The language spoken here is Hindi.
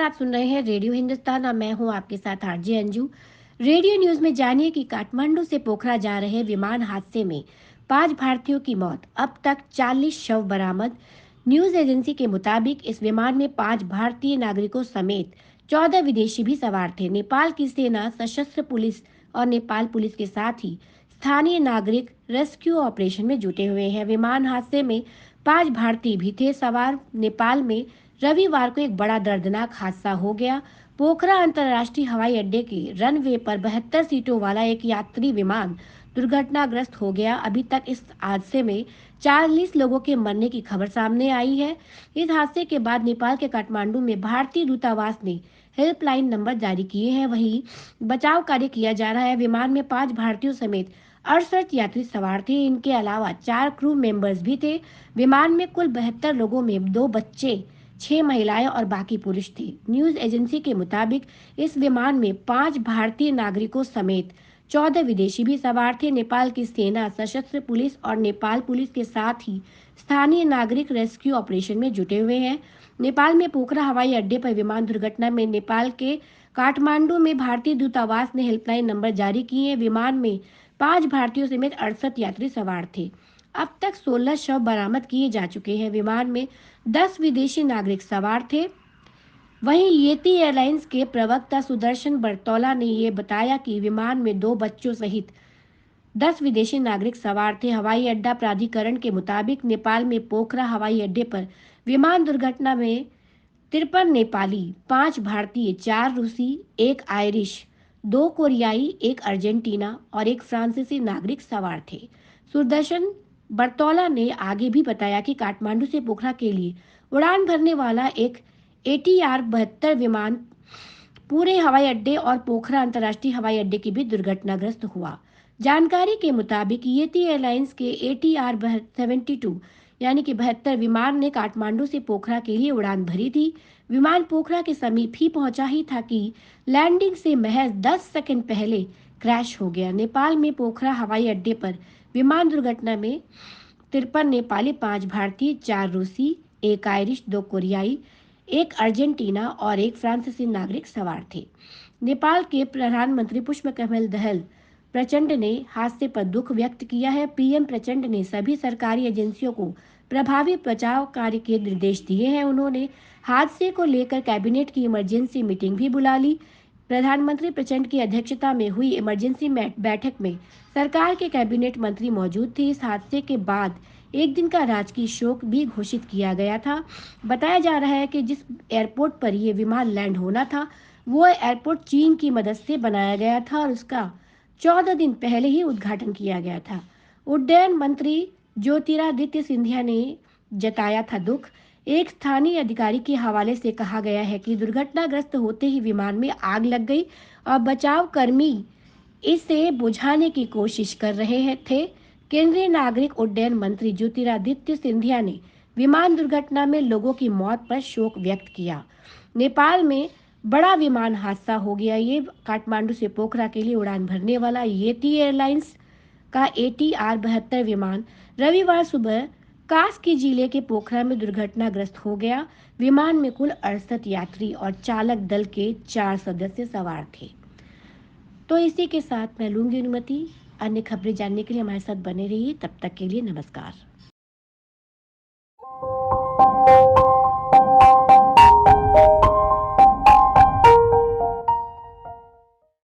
आप सुन रहे हैं रेडियो हिंदुस्तान और मैं हूं आपके साथ आरजे अंजू। रेडियो न्यूज में जानिए कि काठमांडू से पोखरा जा रहे विमान हादसे में 5 भारतीयों की मौत, अब तक 40 शव बरामद। न्यूज एजेंसी के मुताबिक इस विमान में 5 भारतीय नागरिकों समेत 14 विदेशी भी सवार थे। नेपाल की सेना, सशस्त्र पुलिस और नेपाल पुलिस के साथ ही स्थानीय नागरिक रेस्क्यू ऑपरेशन में जुटे हुए हैं। विमान हादसे में 5 भारतीय भी थे सवार। नेपाल में रविवार को एक बड़ा दर्दनाक हादसा हो गया। पोखरा अंतर्राष्ट्रीय हवाई अड्डे के रनवे पर 72 सीटों वाला एक यात्री विमान दुर्घटनाग्रस्त हो गया। अभी तक इस हादसे में 40 लोगों के मरने की खबर सामने आई है। इस हादसे के बाद नेपाल के काठमांडू में भारतीय दूतावास ने हेल्पलाइन नंबर जारी किए हैं। वहीं बचाव कार्य किया जा रहा है। विमान में 5 भारतीयों समेत 68 यात्री सवार थे। इनके अलावा 4 क्रू मेंबर्स भी थे। विमान में कुल 72 लोगों में 2 बच्चे, 6 महिलाएं और बाकी पुरुष थे। न्यूज एजेंसी के मुताबिक इस विमान में 5 भारतीय नागरिकों समेत 14 विदेशी भी सवार थे। नेपाल की सेना, सशस्त्र पुलिस और नेपाल पुलिस के साथ ही स्थानीय नागरिक रेस्क्यू ऑपरेशन में जुटे हुए हैं। नेपाल में पोखरा हवाई अड्डे पर विमान दुर्घटना में नेपाल के काठमांडू में भारतीय दूतावास ने हेल्पलाइन नंबर जारी किए हैं। विमान में 5 भारतीयों समेत 68 यात्री सवार थे। अब तक 16 शव बरामद किए जा चुके हैं। विमान में 10 विदेशी नागरिक सवार थे। वहीं येती एयरलाइंस के प्रवक्ता सुदर्शन बरतौला ने ये बताया कि विमान में 2 बच्चों सहित 10 विदेशी नागरिक सवार थे। हवाई अड्डा प्राधिकरण के मुताबिक नेपाल में पोखरा हवाई अड्डे पर विमान दुर्घटना में 53 नेपाली, 5 भारतीय, 4 रूसी, 1 आयरिश, 2 कोरियाई, 1 अर्जेंटीना और 1 फ्रांसीसी नागरिक सवार थे। सुदर्शन बरतौला ने आगे भी बताया कि काठमांडू से पोखरा के लिए उड़ान भरने वाला एक ATR-72 विमान पूरे हवाई अड्डे और पोखरा अंतर्राष्ट्रीय हवाई अड्डे के बीच दुर्घटनाग्रस्त हुआ। जानकारी के मुताबिक येती एयरलाइंस के ATR-72 यानी कि 72 विमान ने काठमांडू से पोखरा के लिए उड़ान भरी थी। विमान पोखरा के समीप ही पहुंचा ही था कि लैंडिंग से महज 10 सेकंड पहले क्रैश हो गया। नेपाल में पोखरा हवाई अड्डे पर विमान दुर्घटना में 53 नेपाली, 5 भारतीय, 4 रूसी, 1 आयरिश, 2 कोरियाई, 1 अर्जेंटीना और 1 फ्रांसीसी नागरिक सवार थे। नेपाल के प्रधानमंत्री पुष्पकमल दहल प्रचंड ने हादसे पर दुख व्यक्त किया है। पीएम प्रचंड ने सभी सरकारी एजेंसियों को प्रभावी बचाव कार्य के निर्देश दिए हैं। उन्होंने हादसे को लेकर कैबिनेट की इमरजेंसी मीटिंग भी बुला ली। प्रधानमंत्री प्रचंड की अध्यक्षता में हुई इमरजेंसी बैठक में सरकार के कैबिनेट मंत्री मौजूद थे। इस हादसे के बाद एक दिन का राजकीय शोक भी घोषित किया गया था। बताया जा रहा है कि जिस एयरपोर्ट पर ये विमान लैंड होना था, वो एयरपोर्ट चीन की मदद से बनाया गया था और उसका 14 दिन पहले ही उद्घाटन किया गया था। उड्डयन मंत्री ज्योतिरादित्य सिंधिया ने जताया था दुख। एक स्थानीय अधिकारी के हवाले से कहा गया है कि दुर्घटनाग्रस्त होते ही विमान में आग लग गई और बचाव कर्मी इसे बुझाने की कोशिश कर रहे थे। केंद्रीय नागरिक उड्डयन मंत्री ज्योतिरादित्य सिंधिया ने विमान दुर्घटना में लोगों की मौत पर शोक व्यक्त किया। नेपाल में बड़ा विमान हादसा हो गया। ये काठमांडू से पोखरा के लिए उड़ान भरने वाला येती एयरलाइंस का ATR-72 विमान रविवार सुबह कास्की जिले के पोखरा में दुर्घटनाग्रस्त हो गया। विमान में कुल 68 यात्री और चालक दल के 4 सदस्य सवार थे। तो इसी के साथ मैं लूंगी अनुमति। अन्य खबरें जानने के लिए हमारे साथ बने रहिए। तब तक के लिए नमस्कार।